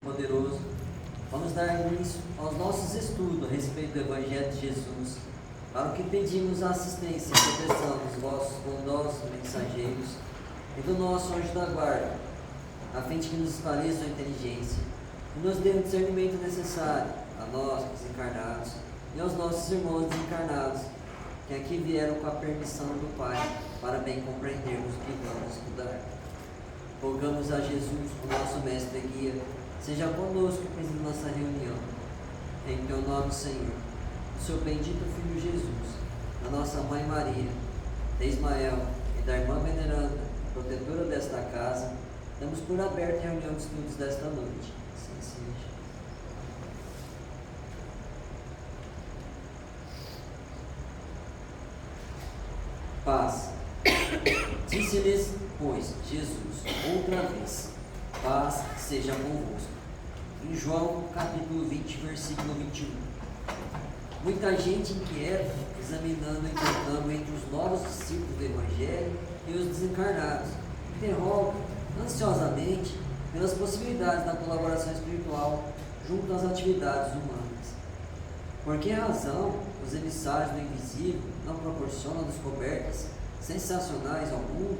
Poderoso, vamos dar início aos nossos estudos a respeito do Evangelho de Jesus, para o que pedimos a assistência e proteção dos vossos bondosos mensageiros e do nosso anjo da guarda, a fim de que nos esclareça a inteligência e nos dê o discernimento necessário a nós, desencarnados, e aos nossos irmãos desencarnados, que aqui vieram com a permissão do Pai, para bem compreendermos o que vamos estudar. Rogamos a Jesus, o nosso mestre e guia, seja conosco e preside nossa reunião. Em teu nome, Senhor, do seu bendito Filho Jesus, da nossa Mãe Maria, de Ismael e da irmã veneranda, protetora desta casa, damos por aberta a reunião de estudos desta noite. Assim seja. Paz. Disse-lhes, pois, Jesus, outra vez, paz seja convosco. Em João, capítulo 20, versículo 21. Muita gente inquieta, examinando e contando entre os novos discípulos do Evangelho e os desencarnados, interroga ansiosamente pelas possibilidades da colaboração espiritual junto às atividades humanas. Por que razão os emissários do invisível não proporcionam descobertas sensacionais ao mundo?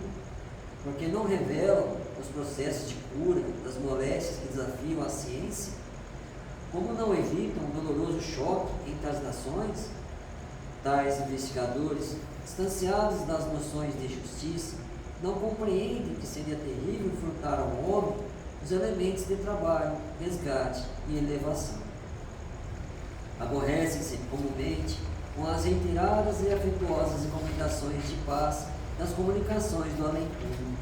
Porque não revelam os processos de cura das moléstias que desafiam a ciência? Como não evitam um doloroso choque entre as nações? Tais investigadores, distanciados das noções de justiça, não compreendem que seria terrível furtar ao homem os elementos de trabalho, resgate e elevação. Aborrecem-se comumente com as reiteradas e afetuosas recomendações de paz das comunicações do além-túmulo,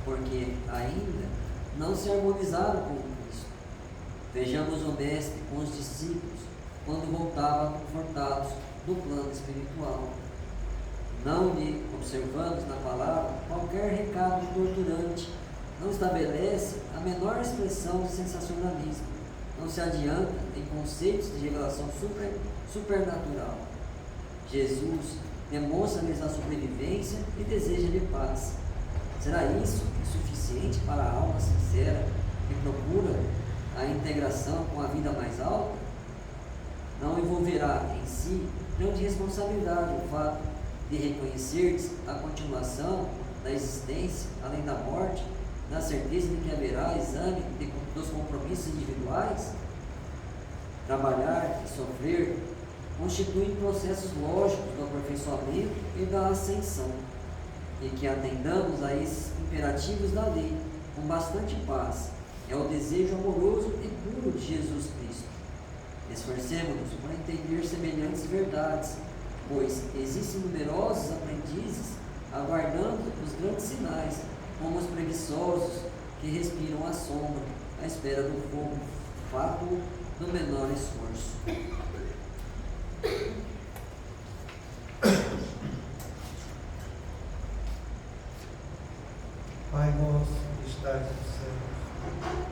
porque ainda não se harmonizaram com Cristo. Vejamos o Mestre com os discípulos quando voltava confortados do plano espiritual. Não lhe observamos na palavra qualquer recado torturante, não estabelece a menor expressão de sensacionalismo, não se adianta em conceitos de revelação supernatural. Jesus demonstra-lhes a sobrevivência e deseja-lhe paz. Será isso insuficiente para a alma sincera que procura a integração com a vida mais alta? Não envolverá em si grande responsabilidade o fato de reconhecer-lhes a continuação da existência além da morte, na certeza de que haverá exame dos compromissos individuais? Trabalhar e sofrer constituem processos lógicos do aperfeiçoamento e da ascensão, e que atendamos a esses imperativos da lei com bastante paz é o desejo amoroso e puro de Jesus Cristo. Esforcemo-nos por entender semelhantes verdades, pois existem numerosos aprendizes aguardando os grandes sinais, como os preguiçosos que respiram a sombra, à espera do fogo fátuo do menor esforço. Pai nosso que estás nos céus,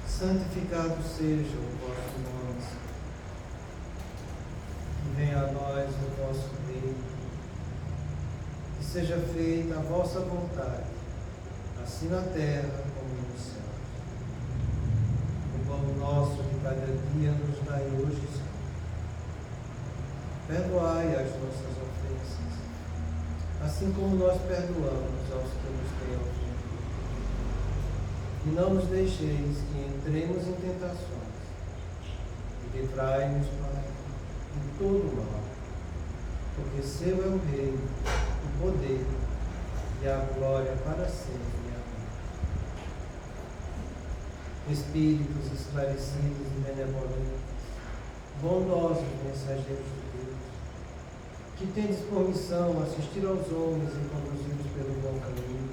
santificado seja o vosso nome. Que venha a nós o vosso reino, que seja feita a vossa vontade, assim na terra como no céu. O pão nosso de cada dia nos dai hoje, Senhor. Perdoai as nossas ofensas, assim como nós perdoamos aos que nos têm ofendido. E não nos deixeis que entremos em tentações, e livrai-nos, Pai, de todo mal, porque seu é o reino, o poder e a glória para sempre. Espíritos esclarecidos e benevolentes, bondosos mensageiros de Deus, que tendes por missão assistir aos homens e conduzi-los pelo bom caminho,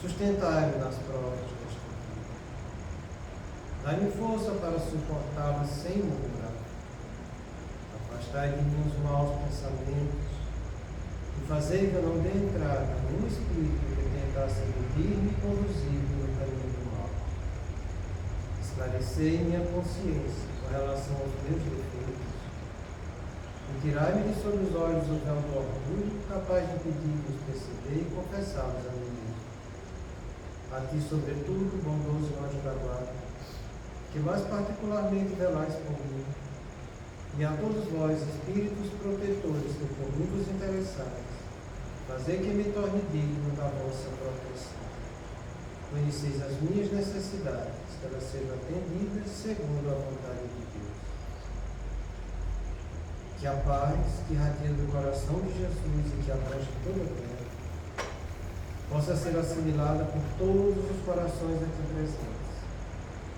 sustentai-me nas provas desta vida. Dai-me força para suportá-las sem murmurar. Afastai de mim os maus pensamentos e fazei que eu não dê entrada a nenhum espírito que tentasse iludir-me e conduzir pelo caminho do mal. Esclarecei minha consciência com relação aos meus defeitos e tirai-me de sob os olhos o véu do orgulho, capaz de impedir-vos perceber e confessá-los a mim mesmo. A ti, sobretudo, bondoso anjo da guarda, que mais particularmente velais por mim, e a todos vós, espíritos protetores que por mim vos interessais, fazei que me torne digno da vossa proteção. Conheceis as minhas necessidades, que elas sejam atendidas segundo a vontade de Deus. Que a paz que irradia do coração de Jesus e que abrange toda a terra, possa ser assimilada por todos os corações aqui presentes,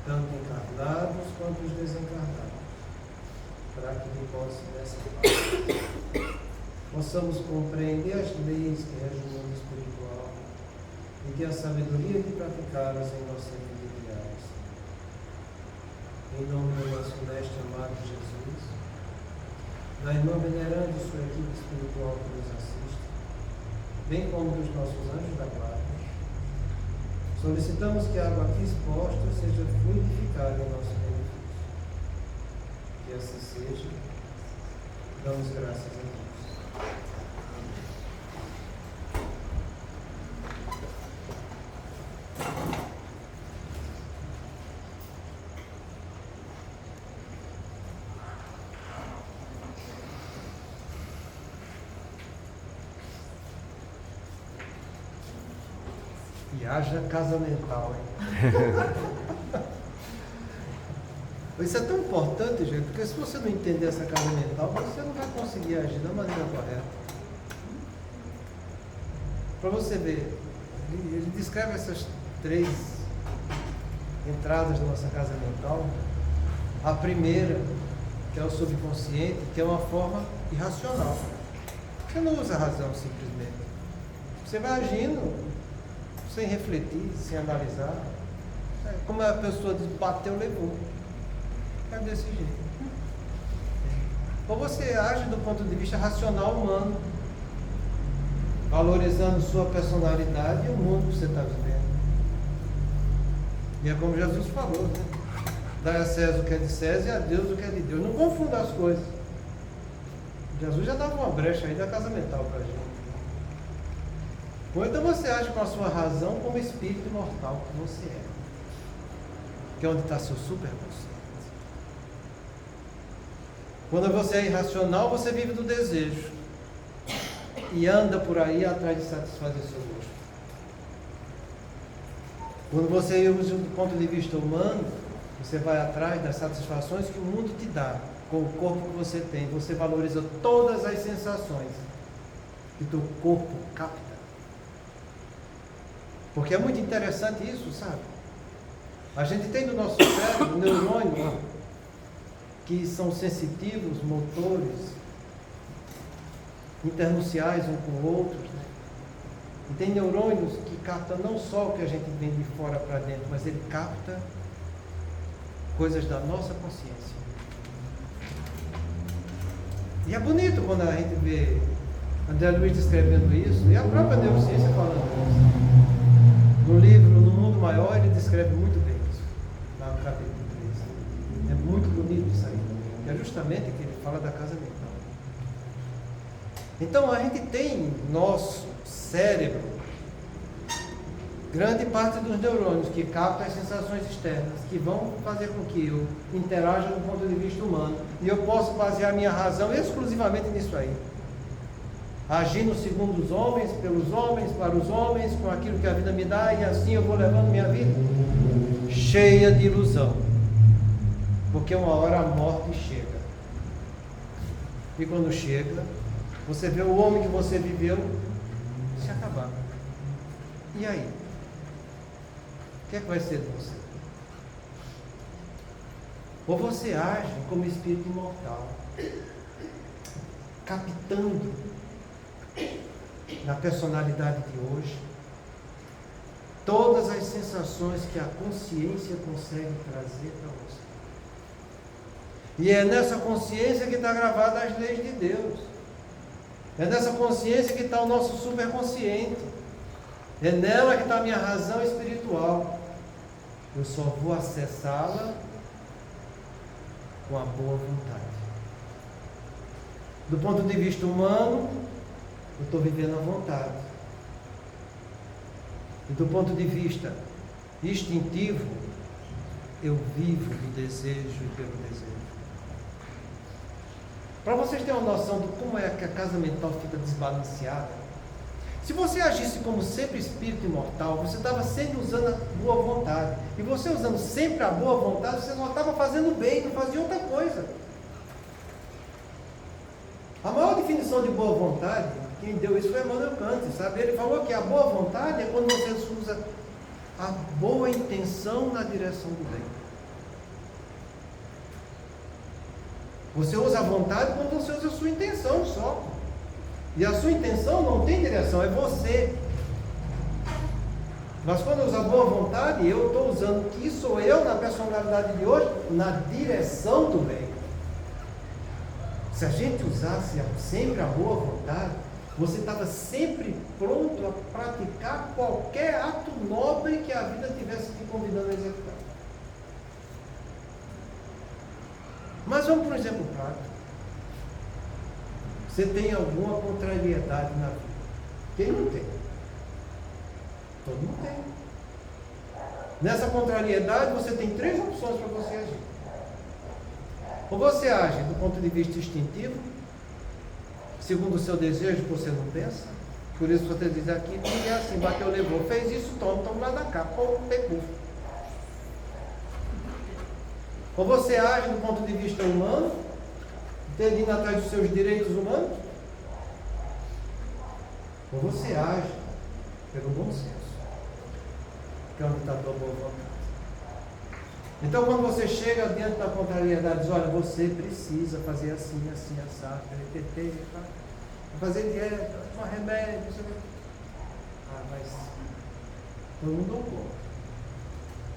tanto encarnados quanto os desencarnados, para que de posse dessa paz possamos compreender as leis que regem o mundo espiritual e ter a sabedoria de praticá-las em nossa vida diária. Em nome do nosso mestre amado Jesus, da irmã veneranda e sua equipe espiritual que nos assiste, bem como dos nossos anjos da guarda, solicitamos que a água aqui exposta seja fluidificada em nosso benefício. Que assim seja. Damos graças a Deus. E haja casa mental, hein? Isso é tão importante, gente, porque se você não entender essa casa mental, você não vai conseguir agir da maneira correta. Para você ver, ele descreve essas 3 entradas da nossa casa mental. A primeira, que é o subconsciente, que é uma forma irracional. Você não usa a razão simplesmente. Você vai agindo sem refletir, sem analisar. Como a pessoa diz, bateu, levou. É desse jeito. Ou você age do ponto de vista racional humano, valorizando sua personalidade e o mundo que você está vivendo. E é como Jesus falou, né? Dai a César o que é de César e a Deus o que é de Deus. Não confunda as coisas. Jesus já dava uma brecha aí da casa mental para a gente. Ou então você age com a sua razão como espírito imortal que você é. Que é onde está seu superconsciente. Quando você é irracional, você vive do desejo. E anda por aí atrás de satisfazer seu gosto. Quando você usa do ponto de vista humano, você vai atrás das satisfações que o mundo te dá, com o corpo que você tem. Você valoriza todas as sensações que o teu corpo capta. Porque é muito interessante isso, sabe? A gente tem no nosso cérebro neurônios que são sensitivos, motores, internunciais um com outros, né? E tem neurônios que captam não só o que a gente vem de fora para dentro, mas ele capta coisas da nossa consciência. E é bonito quando a gente vê André Luiz descrevendo isso, e a própria neurociência falando isso. No livro No Mundo Maior, ele descreve muito bem isso, lá no capítulo 3. É muito bonito isso aí, que é justamente que ele fala da casa mental. Então, a gente tem nosso cérebro, grande parte dos neurônios que captam as sensações externas, que vão fazer com que eu interaja do ponto de vista humano, e eu posso basear minha razão exclusivamente nisso aí. Agindo segundo os homens, pelos homens, para os homens, com aquilo que a vida me dá, e assim eu vou levando minha vida cheia de ilusão. Porque uma hora a morte chega. E quando chega, você vê o homem que você viveu se acabar. E aí? O que é que vai ser de você? Ou você age como espírito imortal, captando na personalidade de hoje todas as sensações que a consciência consegue trazer para você. E é nessa consciência que está gravada as leis de Deus. É nessa consciência que está o nosso superconsciente. É nela que está a minha razão espiritual. Eu só vou acessá-la com a boa vontade. Do ponto de vista humano, eu estou vivendo à vontade. E do ponto de vista instintivo, eu vivo do desejo e pelo desejo. Para vocês terem uma noção de como é que a casa mental fica desbalanceada, se você agisse como sempre espírito imortal, você estava sempre usando a boa vontade. E você usando sempre a boa vontade, você só estava fazendo bem, não fazia outra coisa. A maior definição de boa vontade, quem deu isso foi Emmanuel Kant, sabe? Ele falou que a boa vontade é quando você usa a boa intenção na direção do bem. Você usa a vontade quando você usa a sua intenção só. E a sua intenção não tem direção, é você. Mas quando eu uso a boa vontade, eu estou usando que sou eu na personalidade de hoje, na direção do bem. Se a gente usasse sempre a boa vontade, você estava sempre pronto a praticar qualquer ato nobre que a vida tivesse te convidando a executar. Mas vamos para um exemplo prático. Você tem alguma contrariedade na vida? Quem não tem? Todo mundo tem. Nessa contrariedade você tem 3 opções para você agir. Ou você age do ponto de vista instintivo, segundo o seu desejo, que você não pensa. Por isso você diz aqui, e é assim, bateu, levou, fez isso, toma lá da cá, pegou. Ou você age do ponto de vista humano, indo atrás dos seus direitos humanos, ou você age pelo bom senso, que é onde está a tua boa vontade. Então, quando você chega diante da contrariedade, diz: olha, você precisa fazer assim, assim, assado, fazer dieta, tomar remédio, não sei o que. Ah, mas eu não dou conta.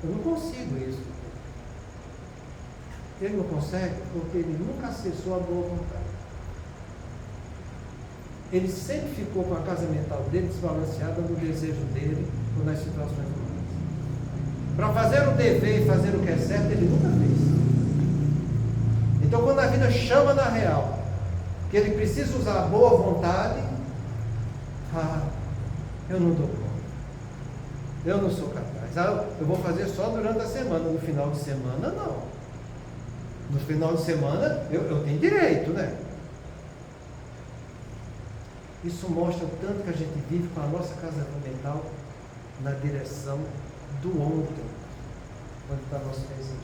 Eu não consigo isso. Ele não consegue porque ele nunca acessou a boa vontade. Ele sempre ficou com a casa mental dele desbalanceada no desejo dele ou nas situações humanas. Para fazer o dever e fazer o que é certo, ele nunca fez. Então, quando a vida chama na real, que ele precisa usar a boa vontade, eu não dou conta. Eu não sou capaz. Eu vou fazer só durante a semana. No final de semana, não. No final de semana, eu tenho direito, né? Isso mostra o tanto que a gente vive com a nossa casa mental na direção do ontem, onde está nosso desejo.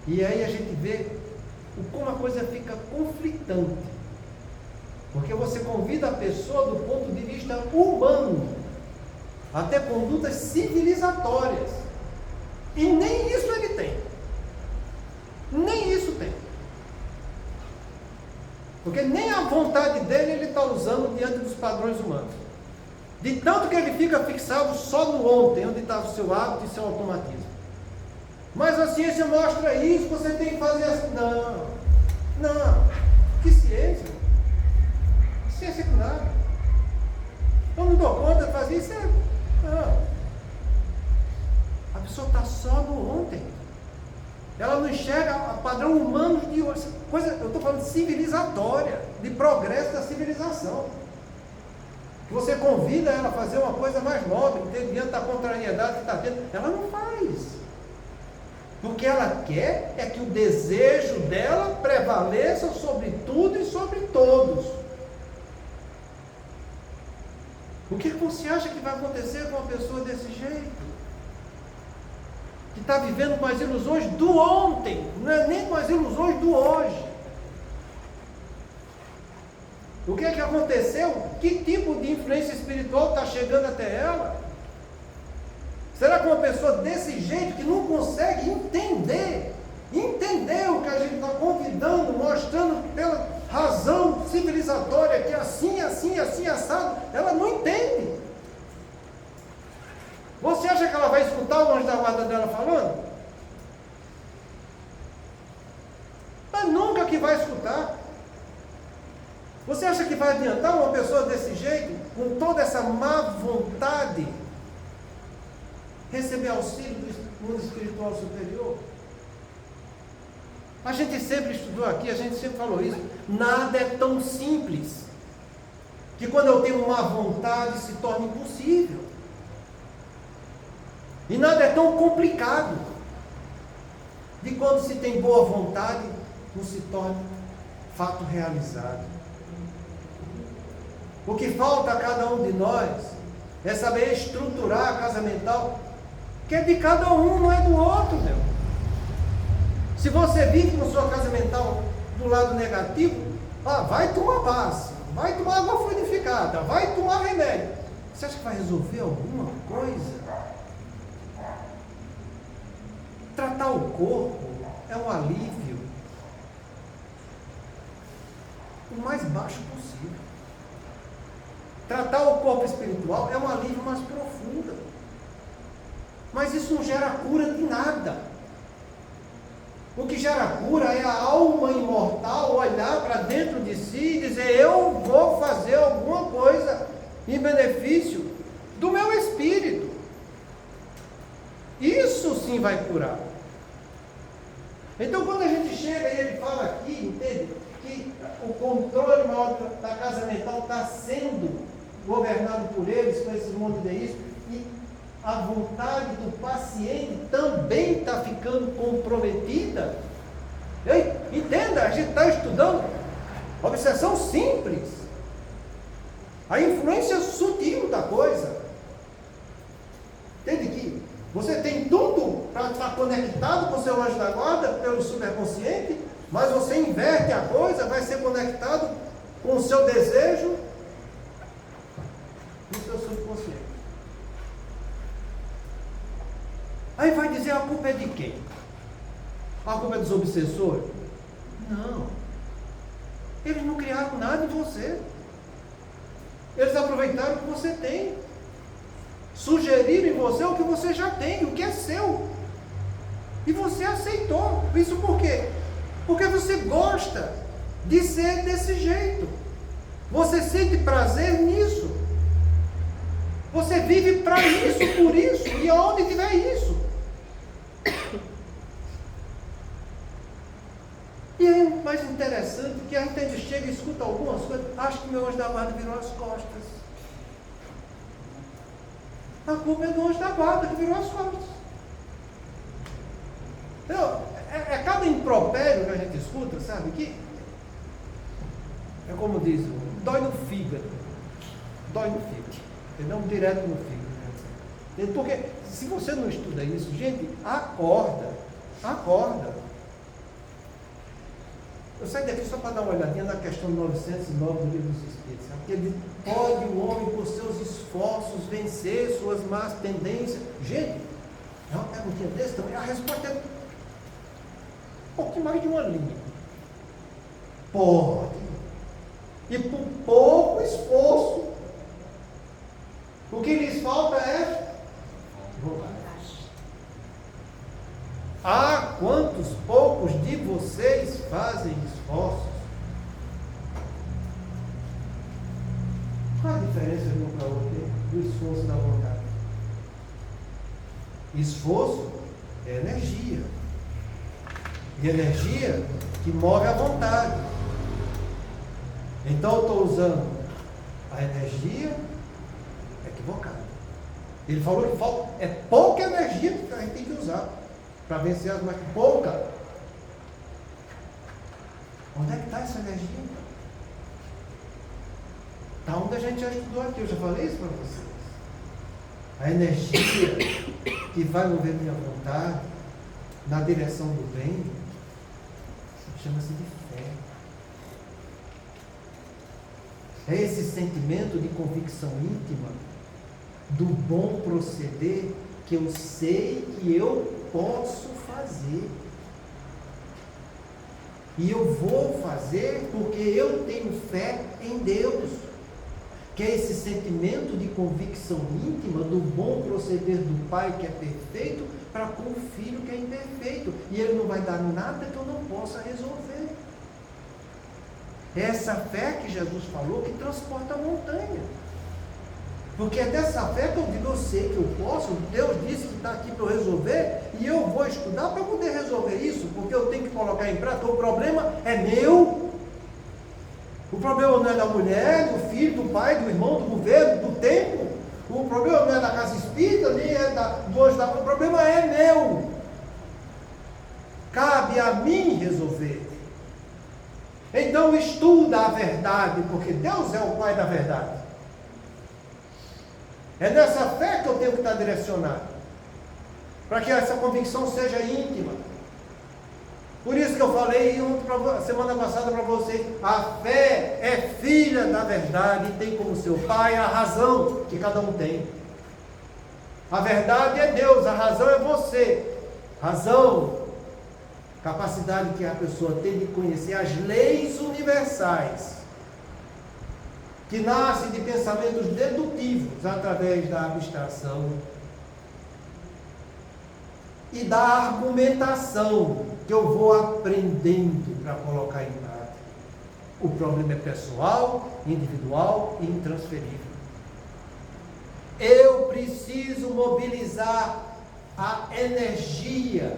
E aí a gente vê como a coisa fica conflitante. Porque você convida a pessoa do ponto de vista humano, até condutas civilizatórias. E nem isso ele tem. Nem isso tem. Porque nem a vontade dele ele está usando diante dos padrões humanos. De tanto que ele fica fixado só no ontem, onde está o seu hábito e o seu automatismo. Mas a ciência mostra isso, você tem que fazer assim. Não. Que ciência? Ciência que nada. Eu não dou conta de fazer isso. Não. A pessoa está só no ontem. Ela não enxerga o padrão humano de hoje. Eu estou falando de civilizatória, de progresso da civilização. Que você convida ela a fazer uma coisa mais nobre, diante da contrariedade que está tendo. Ela não faz. O que ela quer é que o desejo dela prevaleça sobre tudo e sobre todos. O que você acha que vai acontecer com uma pessoa desse jeito? Que está vivendo com as ilusões do ontem, não é nem com as ilusões do hoje. O que é que aconteceu? Que tipo de influência espiritual está chegando até ela? Será que uma pessoa desse jeito, que não consegue entender o que a gente está convidando, mostrando pela razão civilizatória, que assim, assado, ela não entende. Você acha que ela vai escutar o anjo da guarda dela falando? Mas nunca que vai escutar. Você acha que vai adiantar uma pessoa desse jeito, com toda essa má vontade, receber auxílio do mundo espiritual superior? A gente sempre estudou aqui, a gente sempre falou isso. Nada é tão simples que quando eu tenho má vontade se torna impossível. E nada é tão complicado de quando se tem boa vontade, não se torna fato realizado. O que falta a cada um de nós é saber estruturar a casa mental, que é de cada um, não é do outro, meu. Se você vive com sua casa mental do lado negativo, vai tomar base, vai tomar água fluidificada, vai tomar remédio. Você acha que vai resolver alguma coisa? Tratar o corpo é um alívio o mais baixo possível. Tratar o corpo espiritual é um alívio mais profundo. Mas isso não gera cura de nada. O que gera cura é a alma imortal olhar para dentro de si e dizer: eu vou fazer alguma coisa em benefício do meu espírito. Isso sim vai curar. Então, quando a gente chega e ele fala aqui, entende, que o controle maior da casa mental está sendo governado por eles, com esses monoteísmos, e a vontade do paciente também está ficando comprometida. Entenda, a gente está estudando obsessão simples, a influência sutil da coisa. Entende que você tem tudo para estar conectado com o seu anjo da guarda pelo superconsciente, mas você inverte a coisa, vai ser conectado com o seu desejo no seu subconsciente. Aí vai dizer: a culpa é de quem? A culpa é dos obsessores? Não. Eles não criaram nada em você. Eles aproveitaram o que você tem. Sugeriram em você o que você já tem, o que é seu. E você aceitou. Isso por quê? Porque você gosta de ser desse jeito. Você sente prazer nisso. Você vive para isso, por isso, e aonde tiver isso. E aí o mais interessante é que a gente chega e escuta algumas coisas, acho que meu anjo da guarda virou as costas. A culpa é do anjo da guarda que virou as costas. Então, é cada impropério que a gente escuta, sabe? Que é como diz, dói no fígado. Dói no fígado. Entendeu? Direto no fígado. Porque se você não estuda isso, gente, acorda. Eu saio daqui só para dar uma olhadinha na questão 909 do Livro dos Espíritos. Sabe? Pode o homem, por seus esforços, vencer suas más tendências? Gente, é uma perguntinha desse tamanho. A resposta é um pouquinho mais de uma linha. Pode. E por pouco esforço, o que lhes falta é vontade. Quantos poucos de vocês fazem esforços? Qual a diferença de um para o outro do esforço da vontade? Esforço é energia. E energia que move a vontade. Então eu estou usando a energia equivocada. Ele falou que falta, é pouca energia que a gente tem que usar para vencer as máquinas. Pouca. Onde é que está essa energia? Está onde a gente já estudou aqui, eu já falei isso para vocês. A energia que vai mover minha vontade na direção do bem chama-se de fé. É esse sentimento de convicção íntima do bom proceder que eu sei que eu posso fazer. E eu vou fazer porque eu tenho fé em Deus. Que é esse sentimento de convicção íntima do bom proceder do Pai que é perfeito para com o Filho que é imperfeito. E Ele não vai dar nada que eu não possa resolver. É essa fé que Jesus falou que transporta a montanha. Porque é dessa fé que eu digo, eu sei que eu posso, Deus disse que está aqui para eu resolver, e eu vou estudar para poder resolver isso, porque eu tenho que colocar em prática. O problema é meu. O problema não é da mulher, do filho, do pai, do irmão, do governo, do tempo. O problema não é da casa espírita, nem é do anjo da guarda. O problema é meu. Cabe a mim resolver. Então estuda a verdade, porque Deus é o Pai da verdade. É nessa fé que eu tenho que estar direcionado, para que essa convicção seja íntima. Por isso que eu falei semana passada para vocês, a fé é filha da verdade e tem como seu pai a razão que cada um tem. A verdade é Deus, a razão é você. Razão, capacidade que a pessoa tem de conhecer as leis universais, que nascem de pensamentos dedutivos através da abstração e da argumentação que eu vou aprendendo para colocar em prática. O problema é pessoal, individual e intransferível. Eu preciso mobilizar a energia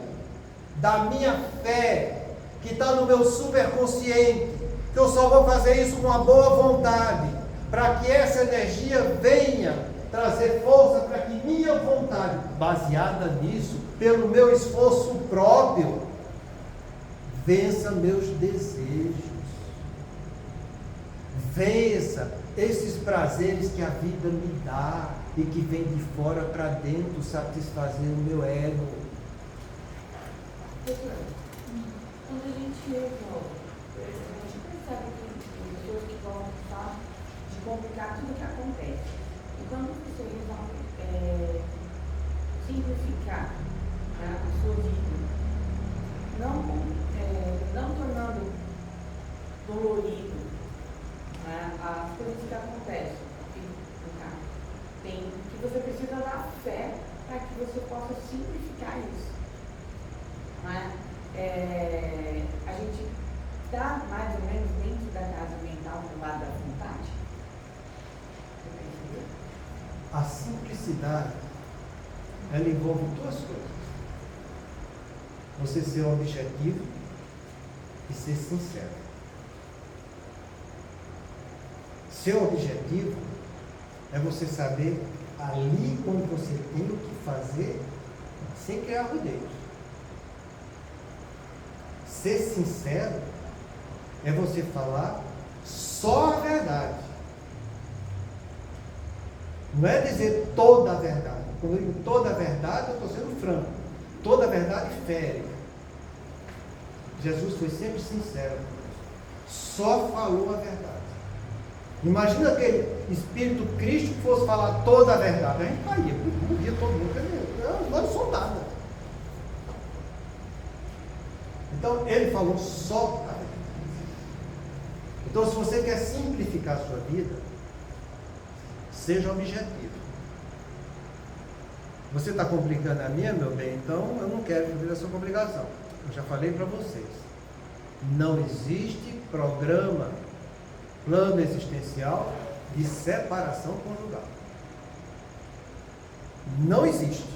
da minha fé, que está no meu superconsciente, que eu só vou fazer isso com uma boa vontade, para que essa energia venha trazer força para que minha vontade, baseada nisso, pelo meu esforço próprio, vença meus desejos, vença esses prazeres que a vida me dá e que vem de fora para dentro satisfazer o meu ego. Quando a gente resolve, a gente percebe que tem pessoas que vão gostar de complicar tudo o que acontece. E quando você resolve simplificar a sua vida, não tornando dolorido as coisas que acontecem, que você precisa da fé para que você possa simplificar isso. A gente está mais ou menos dentro da casa mental do lado da vontade. A simplicidade, ela envolve duas coisas: você ser objetivo e ser sincero. Ser objetivo é você saber ali quando você tem o que fazer sem criar rodeios. Ser sincero é você falar só a verdade. Não é dizer toda a verdade. Quando eu digo toda a verdade, eu estou sendo franco. Toda a verdade fere. Jesus foi sempre sincero. Só falou a verdade. Imagina aquele espírito Cristo que fosse falar toda a verdade. A gente caía, morria todo mundo. Não sou nada. Então, ele falou só a verdade. Então, se você quer simplificar a sua vida, seja objetivo. Você está complicando a minha, meu bem, então eu não quero viver a sua complicação. Eu já falei para vocês. Não existe programa, plano existencial de separação conjugal. Não existe.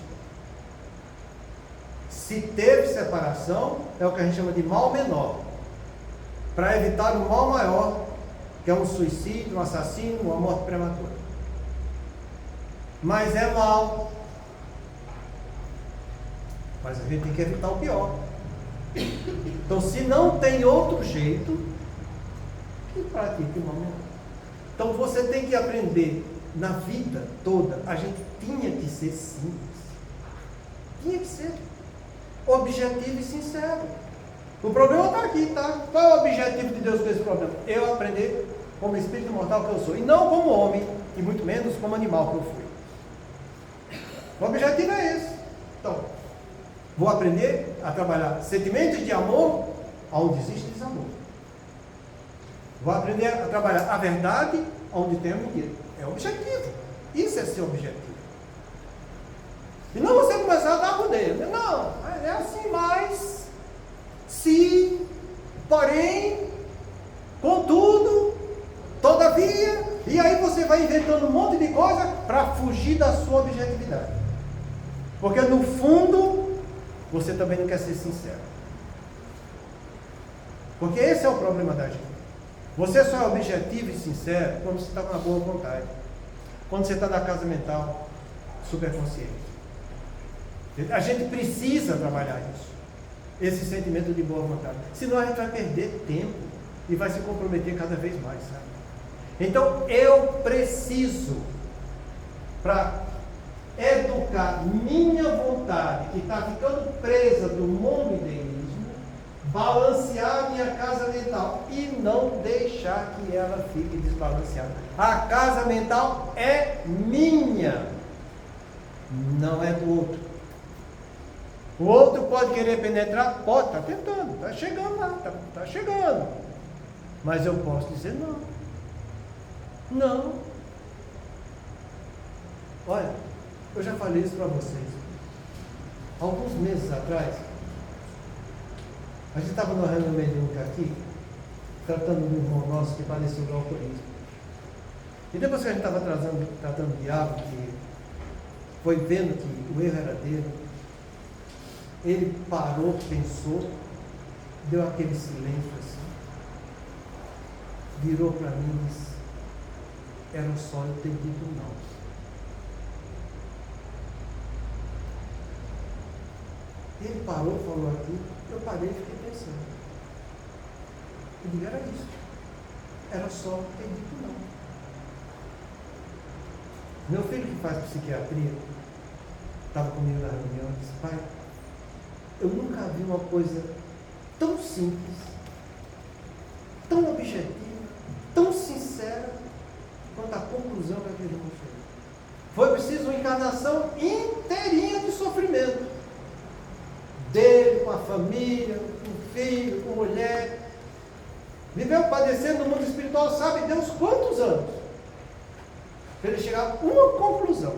Se teve separação, é o que a gente chama de mal menor, para evitar o mal maior, que é um suicídio, um assassino, uma morte prematura. Mas é mal. Mas a gente tem que evitar o pior. Então, se não tem outro jeito, que pratique o mal menor. Então, você tem que aprender, na vida toda, a gente tinha que ser simples. Tinha que ser objetivo e sincero. O problema está aqui, tá? Qual é o objetivo de Deus com esse problema? Eu aprender como espírito mortal que eu sou, e não como homem, e muito menos como animal que eu fui. O objetivo é esse. Então, vou aprender a trabalhar sentimentos de amor onde existe desamor. Vou aprender a trabalhar a verdade onde tem a mentira. É o objetivo. Isso é ser objetivo. E não você começar a dar rodeio. Não, é assim, mas, se, porém, contudo, todavia, e aí você vai inventando um monte de coisa para fugir da sua objetividade. Porque no fundo, você também não quer ser sincero. Porque esse é o problema da gente. Você só é objetivo e sincero quando você está com uma boa vontade. quando você está na casa mental superconsciente. A gente precisa trabalhar isso, esse sentimento de boa vontade. Senão a gente vai perder tempo e vai se comprometer cada vez mais, sabe? Então eu preciso, para educar minha vontade, que está ficando presa do monoideísmo, balancear minha casa mental e não deixar que ela fique desbalanceada. A casa mental é minha, não é do outro. O outro pode querer penetrar? Pode, está tentando, está chegando lá, está chegando. Mas eu posso dizer não. Não. Olha, eu já falei isso para vocês. Alguns meses atrás, a gente estava numa reunião mediúnica aqui, tratando de um irmão nosso que padeceu de alcoolismo. E depois que a gente estava tratando de algo, que foi vendo que o erro era dele, ele parou, pensou, deu aquele silêncio assim, virou para mim e disse: era só eu ter dito não. Ele parou, falou aquilo, eu parei e fiquei pensando. Eu digo, era isso. Era só ter dito não. Meu filho que faz psiquiatria, estava comigo na reunião e disse: pai, eu nunca vi uma coisa tão simples, tão objetiva, tão sincera, quanto a conclusão que aquele irmão fez. Foi preciso uma encarnação inteirinha de sofrimento. Dele, com a família, com filho, com mulher. Viveu padecendo no mundo espiritual, sabe Deus quantos anos? Para ele chegar a uma conclusão: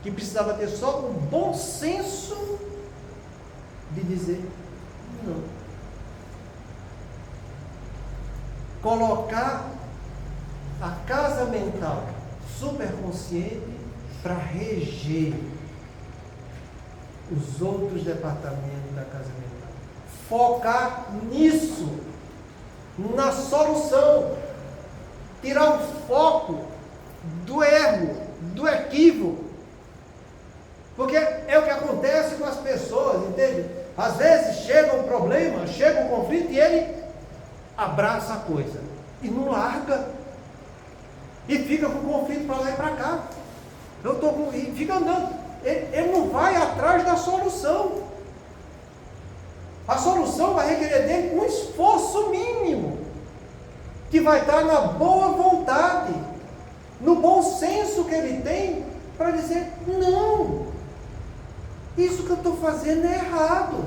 que precisava ter só um bom senso de dizer não. Colocar a casa mental superconsciente para reger os outros departamentos da casa mental. Focar nisso, na solução. Tirar o foco do erro, do equívoco. Porque é o que acontece com as pessoas, entende? Às vezes chega um problema, chega um conflito e ele abraça a coisa e não larga. E fica com o conflito para lá e para cá. E fica andando. Ele não vai atrás da solução. A solução vai requerer dele um esforço mínimo, que vai estar na boa vontade, no bom senso que ele tem, para dizer: não, isso que eu estou fazendo é errado,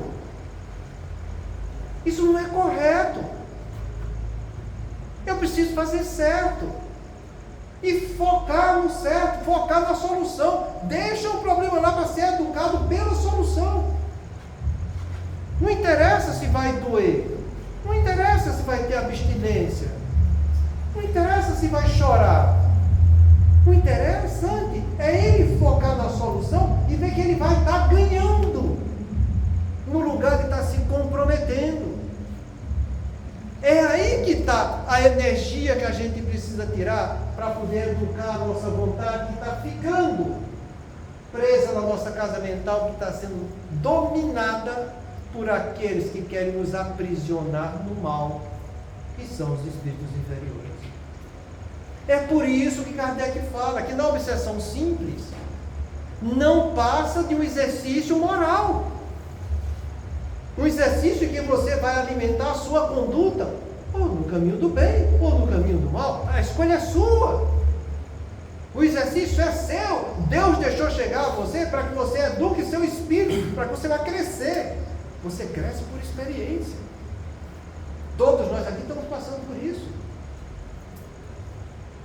isso não é correto, eu preciso fazer certo. E focar no certo, focar na solução. Deixa o problema lá para ser educado pela solução. Não interessa se vai doer, não interessa se vai ter abstinência, não interessa se vai chorar. O interessante é ele focar na solução e ver que ele vai estar ganhando, no lugar de estar se comprometendo. É aí que está a energia que a gente precisa tirar para poder educar a nossa vontade, que está ficando presa na nossa casa mental, que está sendo dominada por aqueles que querem nos aprisionar no mal, que são os espíritos inferiores. É por isso que Kardec fala que na obsessão simples não passa de um exercício moral. Um exercício em que você vai alimentar a sua conduta, ou no caminho do bem, ou no caminho do mal. A escolha é sua. O exercício é seu. Deus deixou chegar a você para que você eduque seu espírito, para que você vá crescer. Você cresce por experiência. Todos nós aqui estamos passando por isso.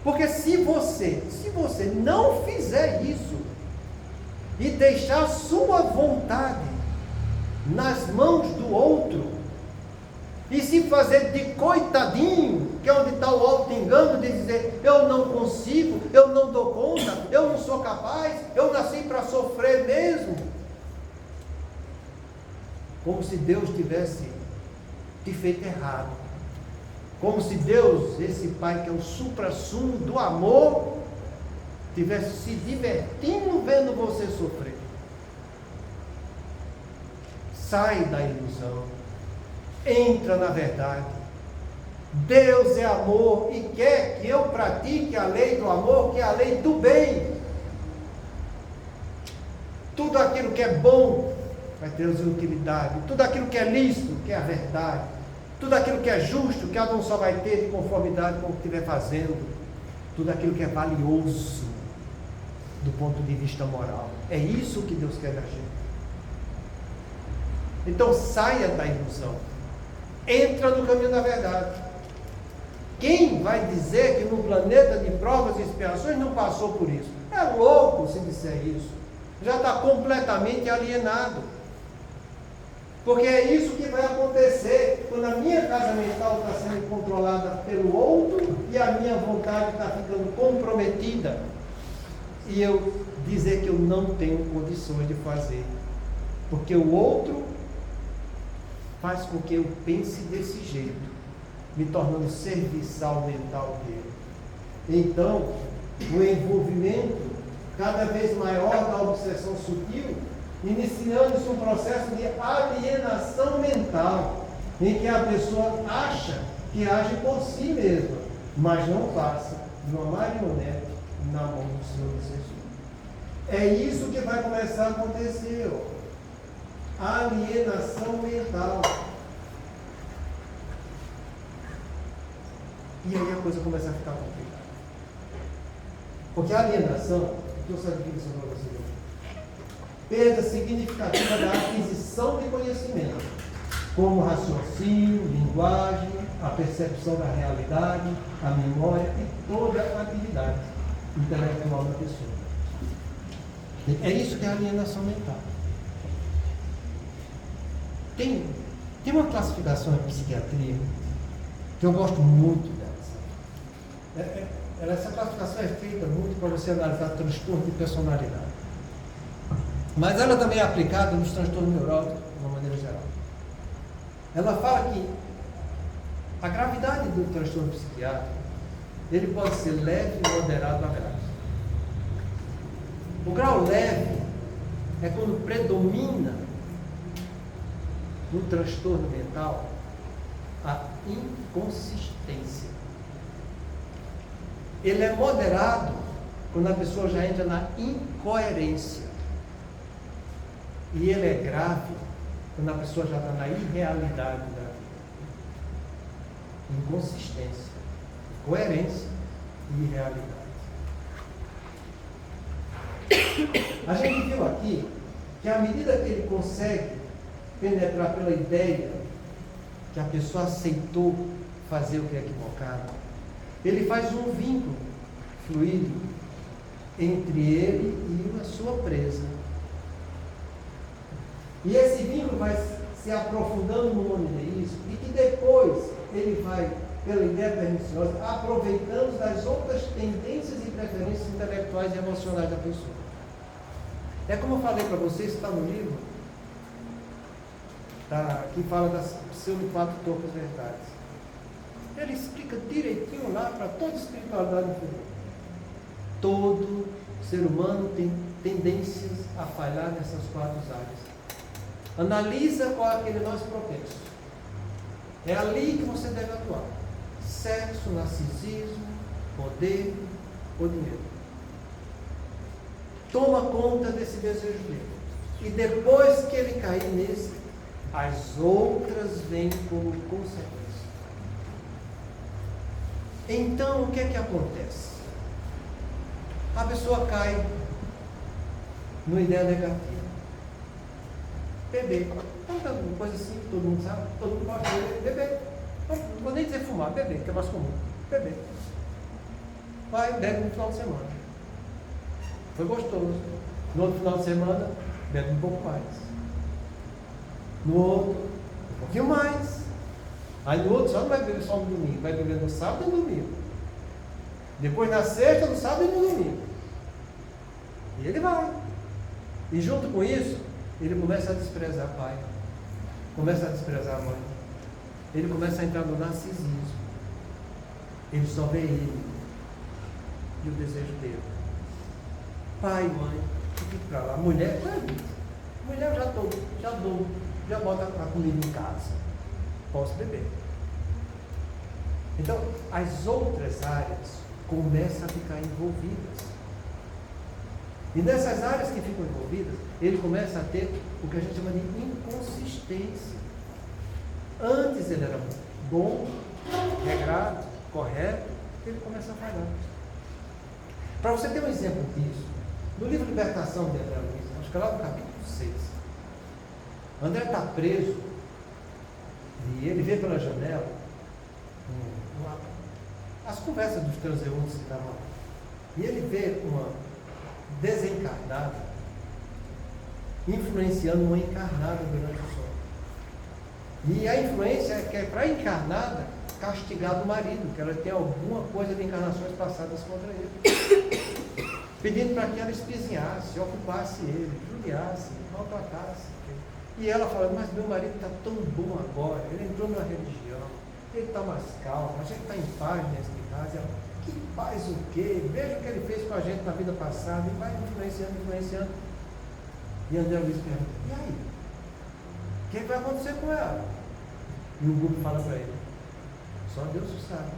Porque se você não fizer isso, e deixar sua vontade nas mãos do outro, e se fazer de coitadinho, que é onde está o auto-engano, de dizer: eu não consigo, eu não dou conta, eu não sou capaz, eu nasci para sofrer mesmo, como se Deus tivesse te feito errado, como se Deus, esse Pai que é o suprassumo do amor, estivesse se divertindo vendo você sofrer. Sai da ilusão, entra na verdade. Deus é amor e quer que eu pratique a lei do amor, que é a lei do bem. Tudo aquilo que é bom vai ter utilidade, tudo aquilo que é lícito, que é a verdade, tudo aquilo que é justo, que cada um só vai ter de conformidade com o que estiver fazendo, tudo aquilo que é valioso do ponto de vista moral. É isso que Deus quer da gente. Então saia da ilusão, entra no caminho da verdade. Quem vai dizer que no planeta de provas e expiações não passou por isso? É louco se disser isso. Já está completamente alienado. Porque é isso que vai acontecer quando a minha casa mental está sendo controlada pelo outro e a minha vontade está ficando comprometida. E eu dizer que eu não tenho condições de fazer. Porque o outro faz com que eu pense desse jeito, me tornando serviçal mental dele. Então, o envolvimento cada vez maior da obsessão sutil, iniciando-se um processo de alienação mental, em que a pessoa acha que age por si mesma, mas não passa de uma marionete na mão do Senhor Jesus. É isso que vai começar a acontecer, alienação mental. E aí a coisa começa a ficar complicada. Porque a alienação, eu só digo isso para você, perda significativa da aquisição de conhecimento, como raciocínio, linguagem, a percepção da realidade, a memória e toda a atividade intelectual da pessoa. É isso que é a alienação mental. Tem uma classificação em psiquiatria que eu gosto muito dessa. Essa classificação é feita muito para você analisar transtorno de personalidade. Mas ela também é aplicada nos transtornos neuróticos, de uma maneira geral. Ela fala que a gravidade do transtorno psiquiátrico, ele pode ser leve, moderado ou grave. O grau leve é quando predomina no transtorno mental a inconsistência. Ele é moderado quando a pessoa já entra na incoerência. E ele é grave quando a pessoa já está na irrealidade da vida. Inconsistência, coerência e irrealidade. A gente viu aqui que à medida que ele consegue penetrar pela ideia que a pessoa aceitou fazer o que é equivocado, ele faz um vínculo fluido entre ele e a sua presa. E esse vínculo vai se aprofundando no monoteísmo e que depois ele vai, pela ideia perniciosa, aproveitando das outras tendências e preferências intelectuais e emocionais da pessoa. É como eu falei para vocês, está no livro, que fala das pseudo-quatro toucas verdades. Ele explica direitinho lá para toda a espiritualidade inferior. Todo ser humano tem tendências a falhar nessas quatro áreas. Analisa qual é aquele nosso propenso. É ali que você deve atuar. Sexo, narcisismo, poder ou dinheiro. Toma conta desse desejo dele. E depois que ele cair nesse, as outras vêm como consequência. Então, o que é que acontece? A pessoa cai numa ideia negativa. Beber. Então, uma coisa assim, todo mundo sabe, todo mundo gosta de beber. Não vou nem dizer fumar, beber, que é mais comum. Beber. Vai, bebe no final de semana. Foi gostoso. No outro final de semana, bebe um pouco mais. No outro, um pouquinho mais. Aí no outro só não vai beber só no domingo, vai beber no sábado e no domingo. Depois na sexta, no sábado e no domingo. E ele vai. E junto com isso, ele começa a desprezar pai, começa a desprezar mãe, ele começa a entrar no narcisismo, ele só vê ele e o desejo dele. pai, mãe, fique pra lá. Mulher, não é isso. Mulher eu já boto a comida em casa. Posso beber. Então, as outras áreas começam a ficar envolvidas. E nessas áreas que ficam envolvidas, ele começa a ter o que a gente chama de inconsistência. Antes ele era bom, regrado, correto, ele começa a falhar. Para você ter um exemplo disso, no livro Libertação de André Luiz, acho que é lá no capítulo 6, André está preso e ele vê pela janela as conversas dos transeuntes que estavam lá. E ele vê uma desencarnada influenciando uma encarnada durante o sono. E a influência é que é para a encarnada castigar do marido, que ela tem alguma coisa de encarnações passadas contra ele. Pedindo para que ela espizinhasse, ocupasse ele, judiasse, maltratasse. E ela fala, mas meu marido está tão bom agora, ele entrou na religião, ele está mais calmo, a gente está em paz nesse caso. E ela, que paz o quê? Veja o que ele fez com a gente na vida passada, e vai influenciando. E André Luiz pergunta, e aí? O que vai acontecer com ela? E o grupo fala para ele, só Deus o sabe.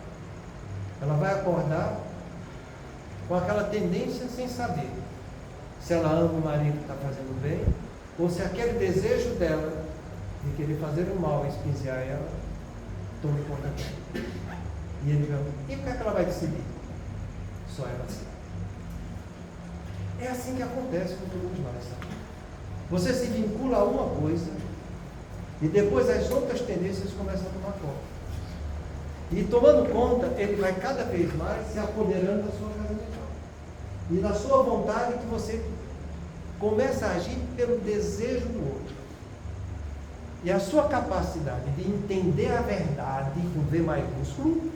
Ela vai acordar com aquela tendência sem saber se ela ama o marido que está fazendo bem, ou se aquele desejo dela de querer fazer o mal e espiziar ela, tome conta dela. E ele pergunta, e por que ela vai decidir? Só ela sabe. É assim que acontece com todos nós, sabe? Você se vincula a uma coisa e depois as outras tendências começam a tomar conta. E tomando conta, ele vai cada vez mais se apoderando da sua casa mental. E na sua vontade que você começa a agir pelo desejo do outro. E a sua capacidade de entender a verdade com V maiúsculo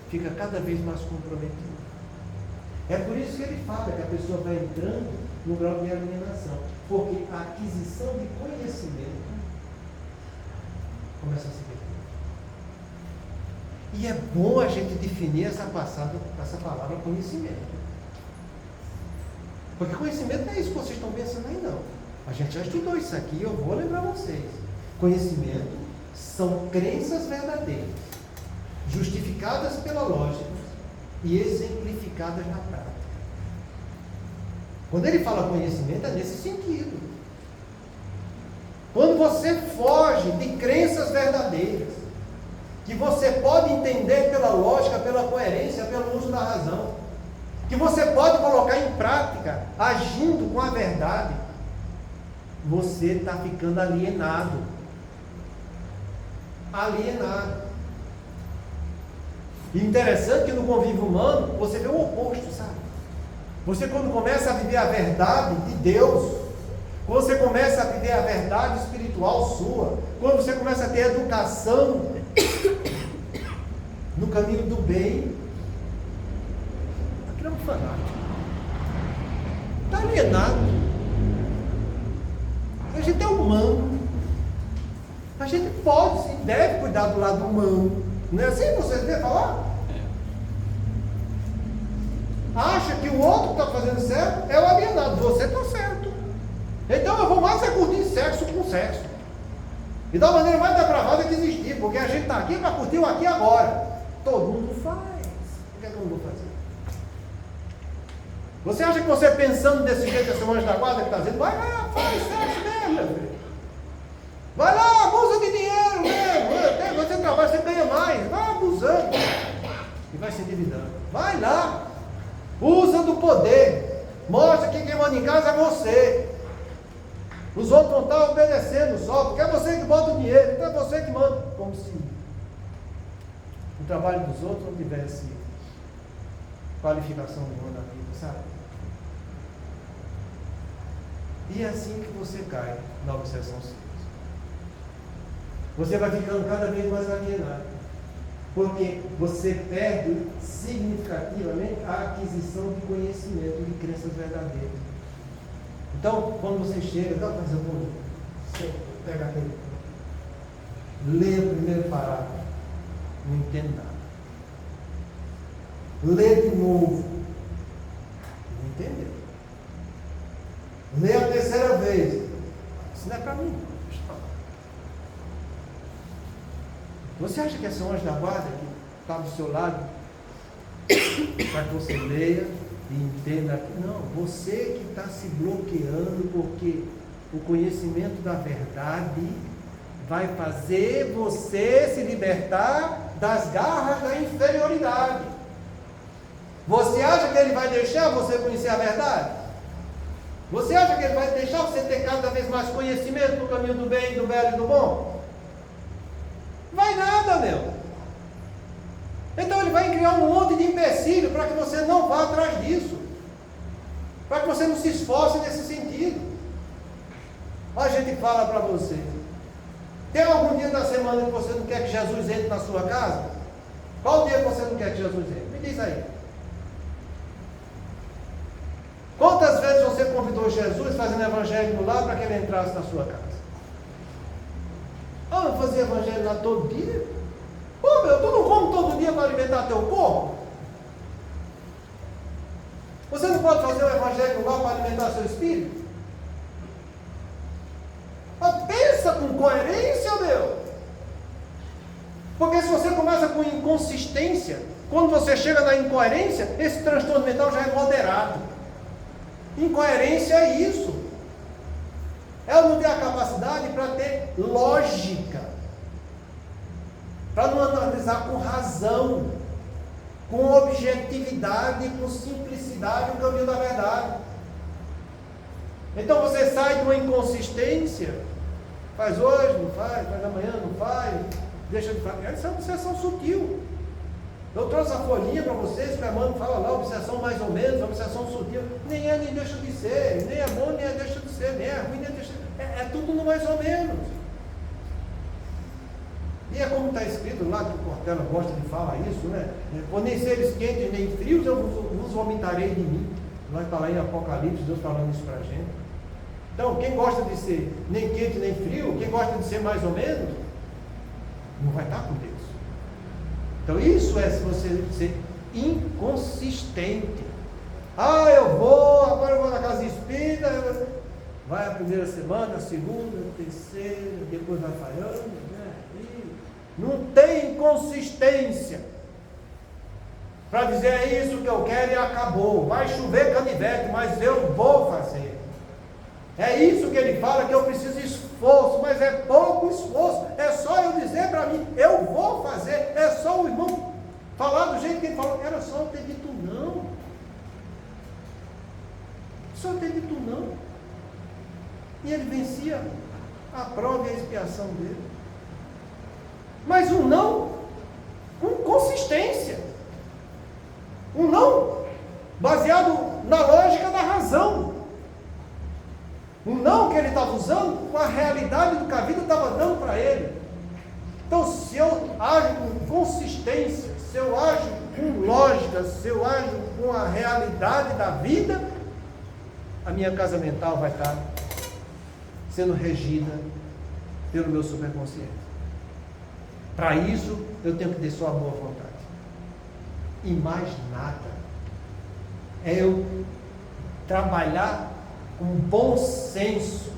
fica cada vez mais comprometida. É por isso que ele fala que a pessoa vai entrando no grau de alienação. Porque a aquisição de conhecimento começa a se perder. E é bom a gente definir essa palavra conhecimento. Porque conhecimento não é isso que vocês estão pensando aí, não. A gente já estudou isso aqui, eu vou lembrar vocês. Conhecimento são crenças verdadeiras, justificadas pela lógica e exemplificadas na prática. Quando ele fala conhecimento, é nesse sentido. Quando você foge de crenças verdadeiras, que você pode entender pela lógica, pela coerência, pelo uso da razão, que você pode colocar em prática, agindo com a verdade, você está ficando alienado. E interessante que no convívio humano, você vê o oposto, sabe? Você quando começa a viver a verdade de Deus, quando você começa a viver a verdade espiritual sua, quando você começa a ter educação no caminho do bem, aquilo é um fanático. Está alienado. A gente é humano. A gente pode e deve cuidar do lado humano. Não é assim que vocês devem falar? Acha que o outro que está fazendo certo é o alienado. Você está certo. Então eu vou mais curtir sexo com sexo. E da maneira mais depravada que existir. Porque a gente está aqui para curtir o aqui e agora. Todo mundo faz. Por que eu não vou fazer? Você acha que você pensando desse jeito, esse anjo da guarda que está dizendo, vai lá, faz sexo mesmo, meu filho. Vai lá, abusa de dinheiro mesmo. Você trabalha, você ganha mais. Vai abusando. E vai se endividando. Vai lá. Usa do poder. Mostra que quem manda em casa é você. Os outros vão estar obedecendo só, porque é você que bota o dinheiro, então é você que manda. Como se o trabalho dos outros não tivesse qualificação nenhuma na vida, sabe? E é assim que você cai na obsessão simples. Você vai ficando cada vez mais alienado. Porque você perde significativamente a aquisição de conhecimento, de crenças verdadeiras. Então, quando você chega, dá para fazer você pega aquele, lê o primeiro parágrafo, não entende nada. Lê de novo, não entendeu. Você acha que esse anjo da guarda que está do seu lado, para que você leia e entenda? Não, você que está se bloqueando, porque o conhecimento da verdade vai fazer você se libertar das garras da inferioridade. Você acha que ele vai deixar você conhecer a verdade? Você acha que ele vai deixar você ter cada vez mais conhecimento no caminho do bem, do belo e do bom? Vai nada, meu. Então ele vai criar um monte de empecilho para que você não vá atrás disso, para que você não se esforce nesse sentido. A gente fala para você: tem algum dia da semana que você não quer que Jesus entre na sua casa? Qual dia que você não quer que Jesus entre? Me diz aí. Quantas vezes você convidou Jesus fazendo evangelho no lar para que ele entrasse na sua casa? Ah, eu fazia evangelho lá todo dia? Pô, meu, tu não come todo dia para alimentar teu corpo? Você não pode fazer o evangelho no lar para alimentar seu espírito? Mas pensa com coerência, meu. Porque se você começa com inconsistência, quando você chega na incoerência, esse transtorno mental já é moderado. Incoerência é isso. É eu não ter a capacidade para ter lógica, para não analisar com razão, com objetividade, com simplicidade o caminho da verdade. Então você sai de uma inconsistência, faz hoje, não faz amanhã, não faz, deixa de fazer. Essa é uma obsessão sutil. Eu trouxe a folhinha para vocês, que a mãe fala lá, obsessão mais ou menos, obsessão sutil. Nem é nem deixa de ser, nem é bom nem é deixa de ser, nem é ruim nem deixa de ser. É tudo no mais ou menos. E é como está escrito lá, que o Cortella gosta de falar isso, né? Por nem seres quentes nem frios, eu vos vomitarei de mim. Nós está lá em Apocalipse, Deus falando isso para a gente. Então, quem gosta de ser nem quente nem frio, quem gosta de ser mais ou menos, não vai estar com Deus. Então, isso é se você ser inconsistente. Ah, agora eu vou na casa espírita, vai a primeira semana, a segunda, a terceira, depois vai falhando, né? E não tem consistência para dizer é isso que eu quero e acabou. Vai chover canivete, mas eu vou fazer. É isso que ele fala, que eu preciso de esforço, mas é pouco esforço. É só eu dizer para mim, eu vou fazer. É só o irmão falar do jeito que ele falou. Era só eu ter dito não. Só ter dito não. E ele vencia a prova e a expiação dele. Mas um não com consistência. Um não baseado na lógica da razão. Um não que ele estava usando com a realidade do que a vida estava dando para ele. Então, se eu ajo com consistência, se eu ajo com lógica, se eu ajo com a realidade da vida, a minha casa mental vai estar sendo regida pelo meu superconsciente. Para isso, eu tenho que ter só a boa vontade. E mais nada. É eu trabalhar com bom senso.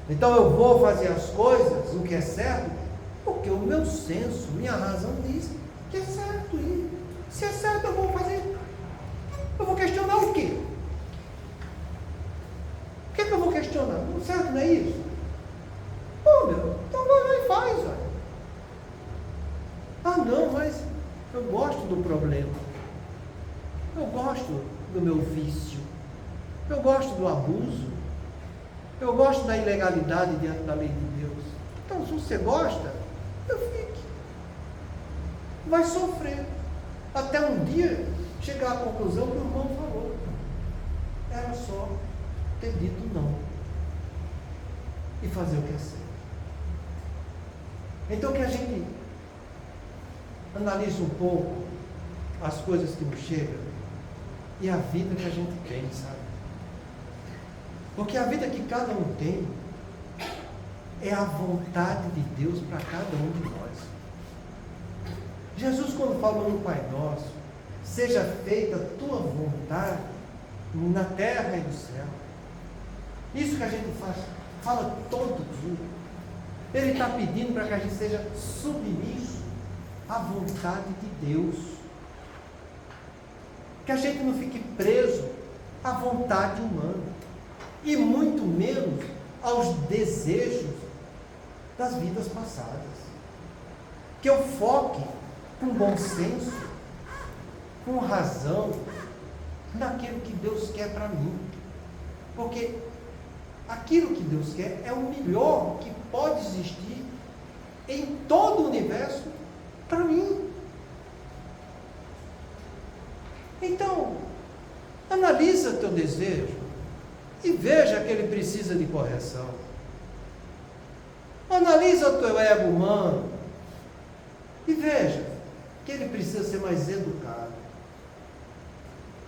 Então eu vou fazer as coisas, o que é certo, porque o meu senso, minha razão diz que é certo. E se é certo, eu vou fazer. Eu vou questionar o quê? O que é que eu vou questionar? O certo não é isso? Pô, meu, então vai lá e faz, olha. Ah, não, mas eu gosto do problema. Eu gosto do meu vício. Eu gosto do abuso. Eu gosto da ilegalidade diante da lei de Deus. Então, se você gosta, eu fique. Vai sofrer. Até um dia chegar à conclusão que o irmão falou. Era só ter dito não. E fazer o que é certo. Então, que a gente analise um pouco as coisas que nos chegam e a vida que a gente tem, sabe? Porque a vida que cada um tem é a vontade de Deus para cada um de nós. Jesus, quando falou no Pai Nosso, seja feita a tua vontade na terra e no céu. Isso que a gente fala todo dia. Ele está pedindo para que a gente seja submisso à vontade de Deus. Que a gente não fique preso à vontade humana. E muito menos aos desejos das vidas passadas. Que eu foque com bom senso, com razão, naquilo que Deus quer para mim. Porque aquilo que Deus quer é o melhor que pode existir em todo o universo para mim. Então, analisa teu desejo e veja que ele precisa de correção. Analisa o teu ego humano e veja que ele precisa ser mais educado.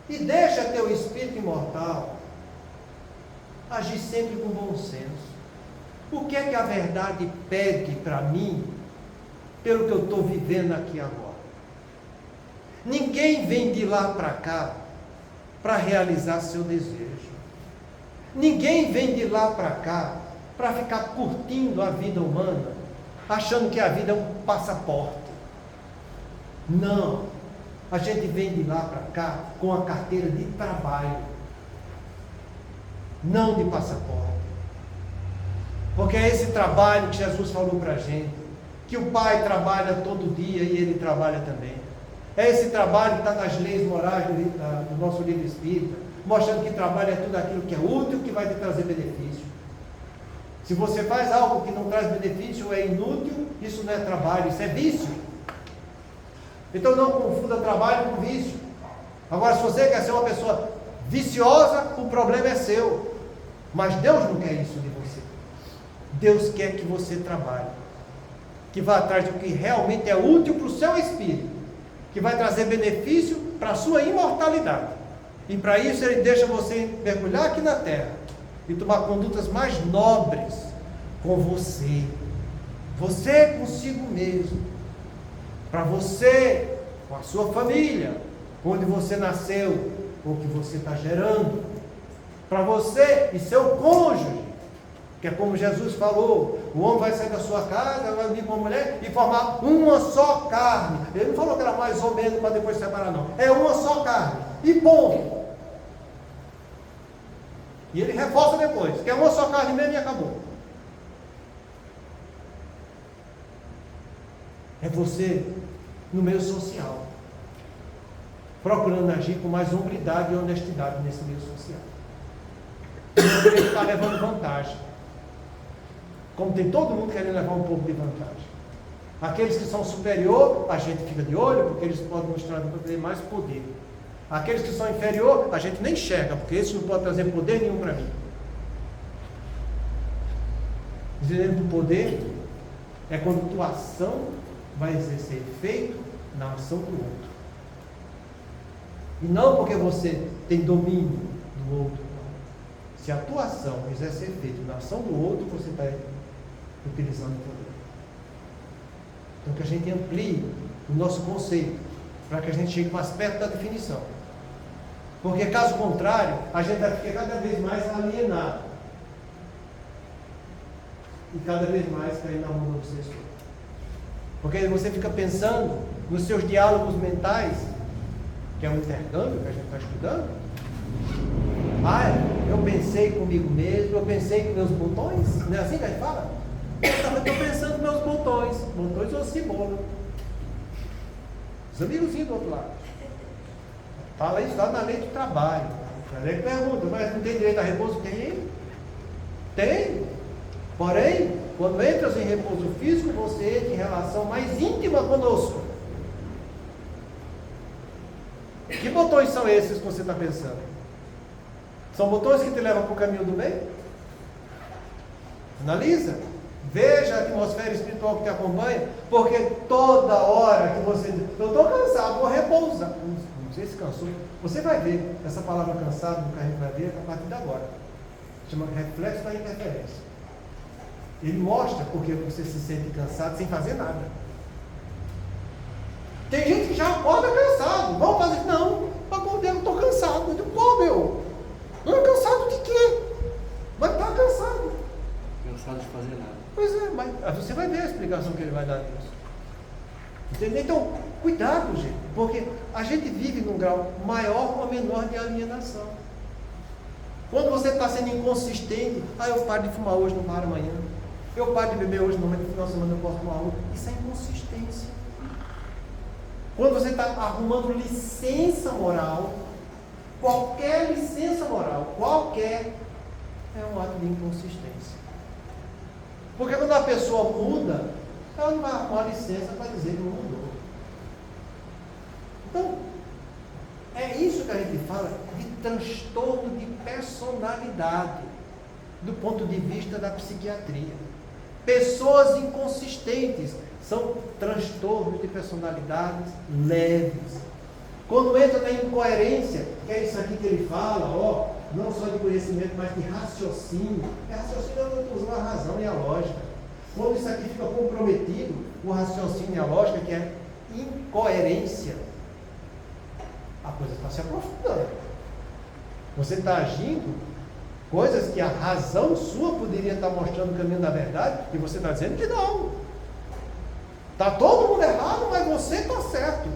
E deixa teu espírito imortal agir sempre com bom senso. O que é que a verdade pede para mim, pelo que eu estou vivendo aqui agora? Ninguém vem de lá para cá para realizar seu desejo. Ninguém vem de lá para cá para ficar curtindo a vida humana, achando que a vida é um passaporte. Não. A gente vem de lá para cá com a carteira de trabalho, não de passaporte. Porque é esse trabalho que Jesus falou para a gente, que o Pai trabalha todo dia e Ele trabalha também. É esse trabalho que está nas leis morais do nosso livro espírita, mostrando que trabalho é tudo aquilo que é útil, que vai te trazer benefício. Se você faz algo que não traz benefício ou é inútil, isso não é trabalho, isso é vício. Então não confunda trabalho com vício. Agora, se você quer ser uma pessoa viciosa, o problema é seu. Mas Deus não quer isso de você. Deus quer que você trabalhe, que vá atrás do que realmente é útil para o seu espírito, que vai trazer benefício para a sua imortalidade. E para isso Ele deixa você mergulhar aqui na terra e tomar condutas mais nobres com você. Você consigo mesmo. Para você, com a sua família, onde você nasceu, ou que você está gerando. Para você e seu cônjuge, que é como Jesus falou, o homem vai sair da sua casa, vai unir com uma mulher e formar uma só carne. Ele não falou que era mais ou menos para depois separar, não. É uma só carne. E ponto. E ele reforça depois, que é uma só carne mesmo e acabou. É você no meio social, procurando agir com mais hombridade e honestidade nesse meio social. Ele está levando vantagem. Como tem todo mundo querendo levar um pouco de vantagem. Aqueles que são superior, a gente fica de olho, porque eles podem mostrar mais poder. Aqueles que são inferior, a gente nem enxerga, porque esse não pode trazer poder nenhum para mim. Dizendo que o poder é quando tua ação vai exercer efeito na ação do outro. E não porque você tem domínio do outro. Não. Se a tua ação exerce efeito na ação do outro, você está utilizando o poder. Então que a gente amplie o nosso conceito, para que a gente chegue mais perto da definição. Porque caso contrário, a gente vai ficar cada vez mais alienado. E cada vez mais caindo na mão do obsessor. Porque você fica pensando nos seus diálogos mentais, que é um intercâmbio que a gente está estudando. Eu pensei comigo mesmo, eu pensei com meus botões, não é assim que a gente fala? Eu estou pensando com meus botões ou cebola. Os amigozinhos do outro lado. Fala isso lá na lei do trabalho. A lei pergunta, mas não tem direito a repouso? Tem. Porém, quando entras em repouso físico, você entra em relação mais íntima conosco. Que botões são esses que você está pensando? São botões que te levam para o caminho do bem? Analisa. Veja a atmosfera espiritual que te acompanha, porque toda hora que você diz, eu estou cansado, vou repousar. Não sei se cansou. Você vai ver essa palavra cansado no que a gente vai ver a partir de agora. Chama reflexo da interferência. Ele mostra porque você se sente cansado sem fazer nada. Tem gente que já acorda cansado. Vamos fazer? Não, acordei, eu estou cansado. Eu digo, pô, meu, não é cansado de quê? Vai estar cansado. caso de fazer nada. Pois é, mas você vai ver a explicação que ele vai dar disso. Entendeu? Então, cuidado, gente, porque a gente vive num grau maior ou menor de alienação. Quando você está sendo inconsistente, eu paro de fumar hoje, não paro amanhã. Eu paro de beber hoje, não, mas no final de semana eu posso tomar outro. Isso é inconsistência. Quando você está arrumando licença moral, qualquer licença moral, qualquer, é um ato de inconsistência. Porque quando a pessoa muda, ela não vai arrumar licença para dizer que não mudou. Então, é isso que a gente fala de transtorno de personalidade, do ponto de vista da psiquiatria. Pessoas inconsistentes são transtornos de personalidades leves. Quando entra na incoerência, que é isso aqui que ele fala, não só de conhecimento, mas de raciocínio. Raciocínio é usar a razão e a lógica. Quando isso aqui fica comprometido, o raciocínio e a lógica, que é incoerência, a coisa está se aprofundando. Você está agindo coisas que a razão sua poderia estar mostrando o caminho da verdade, e você está dizendo que não. Está todo mundo errado, mas você está certo.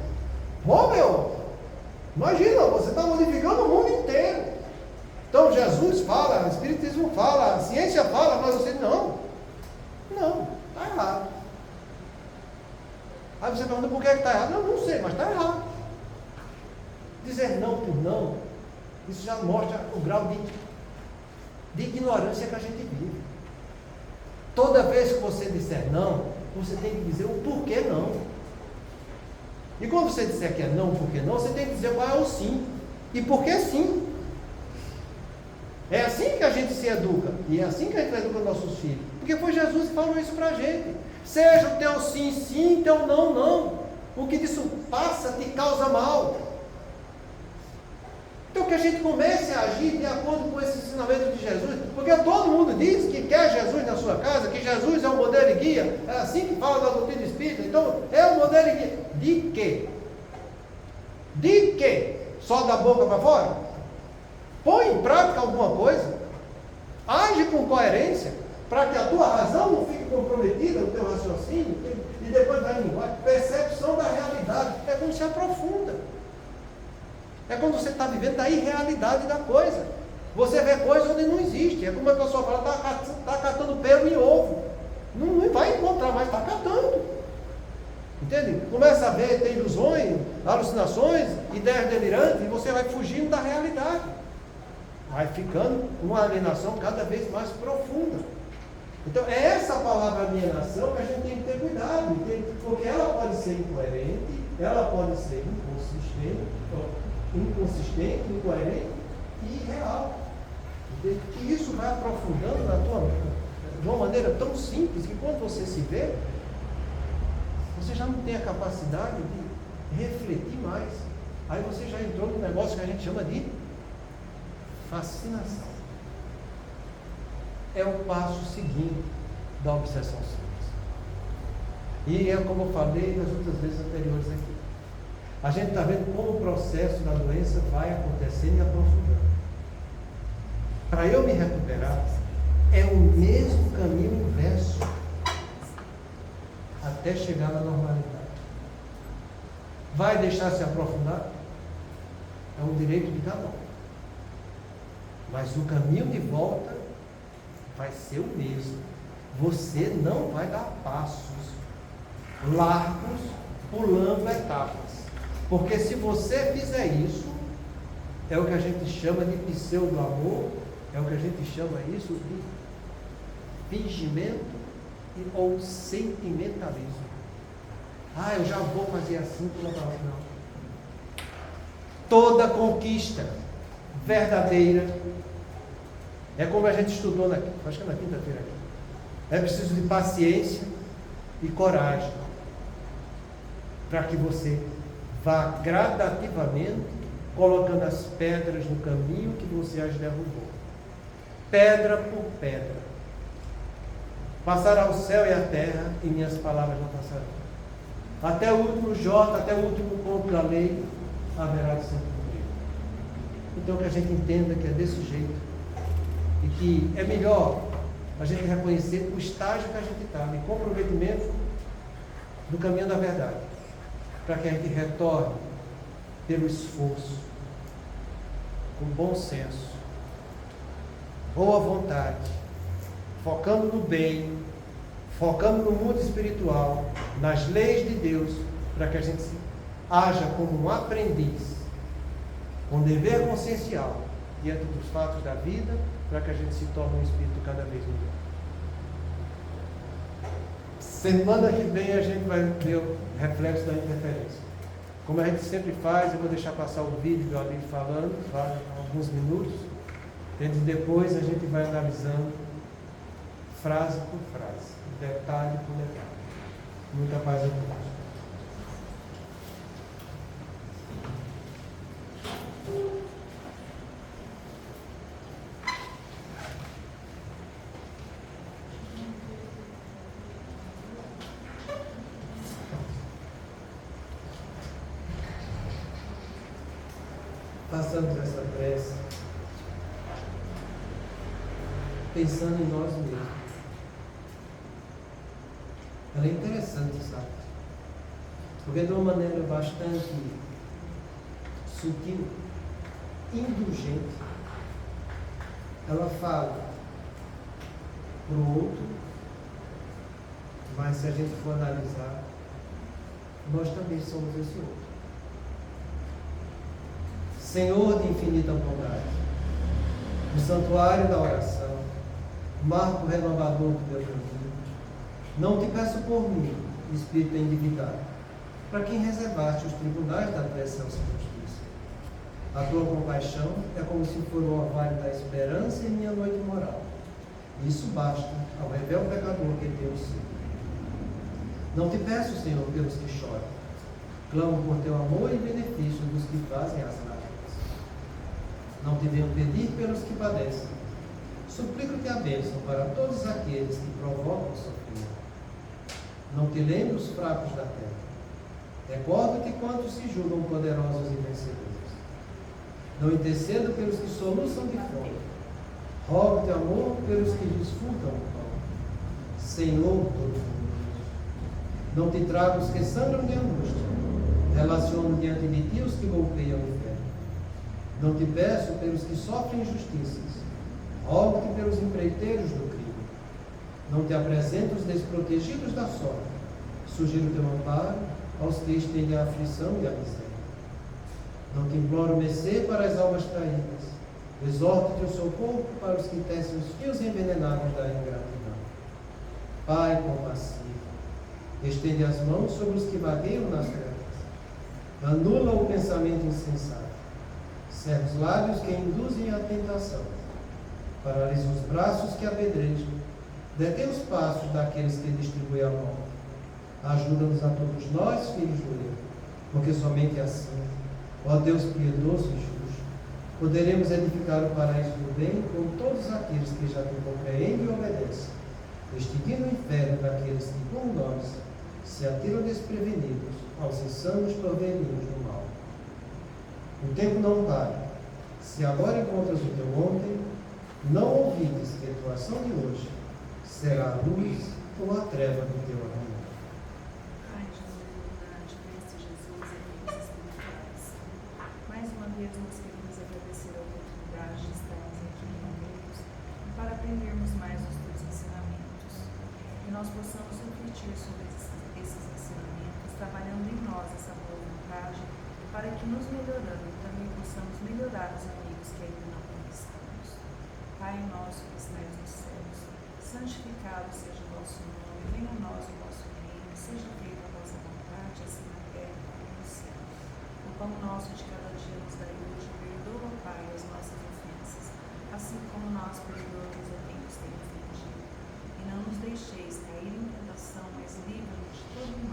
Imagina, você está modificando o mundo inteiro. Então Jesus fala, o Espiritismo fala, a ciência fala, mas você não, está errado. Aí você pergunta por que está errado? Não sei, mas está errado. Dizer não por não, isso já mostra o grau de ignorância que a gente vive. Toda vez que você disser não, você tem que dizer o porquê não. E quando você disser que é não, porquê não, você tem que dizer qual é o sim. E por que sim? É assim que a gente se educa. E é assim que a gente educa nossos filhos. Porque foi Jesus que falou isso para a gente. Seja o teu sim, sim, teu não, não. O que disso passa te causa mal. Então que a gente comece a agir de acordo com esse ensinamento de Jesus, porque todo mundo diz que quer Jesus na sua casa, que Jesus é o modelo e guia, é assim que fala da doutrina espírita. Então é o modelo e guia. De quê? De quê? Só da boca para fora? Põe em prática alguma coisa, age com coerência, para que a tua razão não fique comprometida, o teu raciocínio, e depois vai embora. Percepção da realidade, é quando se aprofunda. É quando você está vivendo da irrealidade da coisa. Você vê coisa onde não existe. É como a pessoa fala, está catando pelo em ovo. Não vai encontrar, mas está catando. Entende? Começa a ver, tem ilusões, alucinações, ideias delirantes, e você vai fugindo da realidade. Vai ficando uma alienação cada vez mais profunda. Então, é essa palavra alienação que a gente tem que ter cuidado, entende? Porque ela pode ser incoerente, ela pode ser inconsistente, incoerente e irreal. Entende? E isso vai aprofundando na tua mente de uma maneira tão simples que quando você se vê, você já não tem a capacidade de refletir mais. Aí você já entrou num negócio que a gente chama de fascinação. É o passo seguinte da obsessão simples. E é como eu falei nas outras vezes anteriores aqui. A gente está vendo como o processo da doença vai acontecendo e aprofundando. Para eu me recuperar, é o mesmo caminho inverso até chegar na normalidade. Vai deixar se aprofundar? É um direito de cada um. Mas o caminho de volta vai ser o mesmo. Você não vai dar passos largos, pulando etapas. Porque se você fizer isso, é o que a gente chama de pseudo-amor, é o que a gente chama isso de fingimento ou sentimentalismo. Eu já vou fazer assim pela palavra. Não. Toda conquista verdadeira é como a gente estudou acho que na quinta-feira aqui. É preciso de paciência e coragem para que você vá gradativamente colocando as pedras no caminho que você as derrubou. Pedra por pedra. Passará o céu e a terra e minhas palavras não passarão. Até o último J, até o último ponto da lei haverá de ser cumprido. Então que a gente entenda que é desse jeito e que é melhor a gente reconhecer o estágio que a gente está, de comprometimento do caminho da verdade, para que a gente retorne pelo esforço, com bom senso, boa vontade, focando no bem, focando no mundo espiritual, nas leis de Deus, para que a gente haja como um aprendiz, com dever consciencial, diante dos fatos da vida, para que a gente se torne um espírito cada vez melhor. Semana que vem a gente vai ver o reflexo da interferência. Como a gente sempre faz, eu vou deixar passar o vídeo do amigo falando, vai, alguns minutos, e depois a gente vai analisando frase por frase, detalhe por detalhe. Muita paz a todos. Façamos essa prece pensando em nós mesmos. Ela é interessante, sabe? Porque de uma maneira bastante sutil, indulgente, ela fala para o outro, mas se a gente for analisar, nós também somos esse outro. Senhor de infinita bondade, no santuário da oração, marco renovador do teu caminho, não te peço por mim, Espírito endividado, para quem reservaste os tribunais da tua excelsa justiça. A tua compaixão é como se for o orvalho da esperança em minha noite moral. Isso basta ao rebelde pecador que Deus sigo. Não te peço, Senhor, pelos que choram, clamo por teu amor e benefício dos que fazem as lágrimas. Não te venho pedir pelos que padecem. Suplico-te a bênção para todos aqueles que provocam sofrimento. Não te lembro os fracos da terra. Recordo-te quantos se julgam poderosos e vencedores. Não intercedo pelos que soluçam de fome. Rogo-te amor pelos que desfrutam o pão. Senhor Todo-Poderoso, não te trago os que sangram de angústia. Relaciono diante de ti os que golpeiam o inferno. Não te peço pelos que sofrem injustiças, rogo-te pelos empreiteiros do crime. Não te apresento os desprotegidos da sorte, sugiro teu amparo aos que estendem a aflição e a miséria. Não te imploro mercê para as almas traídas, exorto teu socorro para os que tecem os fios envenenados da ingratidão. Pai compassivo, estende as mãos sobre os que vagueiam nas trevas, anula o pensamento insensato. Cerra os lábios que induzem à tentação, paralisa os braços que apedrejam, detém os passos daqueles que distribuem a morte. Ajuda-nos a todos nós, filhos do erro, porque somente assim, ó Deus piedoso e justo, poderemos edificar o paraíso do bem com todos aqueles que já te compreendem e obedecem, extinguindo o inferno daqueles que, como nós, se atiram desprevenidos aos insanos torvelinhos do mal. O tempo não para. Se agora encontras o teu ontem, não ouvides que a tua ação de hoje será a luz ou a treva do teu amor. Pai de humildade, Cristo Jesus e amigos espirituais, mais uma vez nós queremos agradecer a oportunidade de estarmos aqui reunidos para aprendermos mais os teus ensinamentos. Que nós possamos refletir sobre esses ensinamentos, trabalhando em nós essa boa vontade, para que nos melhorando também possamos melhorar os amigos que ainda não conquistamos. Pai nosso que estais nos céus, santificado seja o vosso nome, venha a nós o vosso reino, seja feita a vossa vontade, assim na terra como no céu. O pão nosso de cada dia nos dai hoje, perdoa, Pai, as nossas ofensas, assim como nós perdoamos a quem nos tem ofendido. E não nos deixeis cair em tentação, mas livra-nos de todo mal.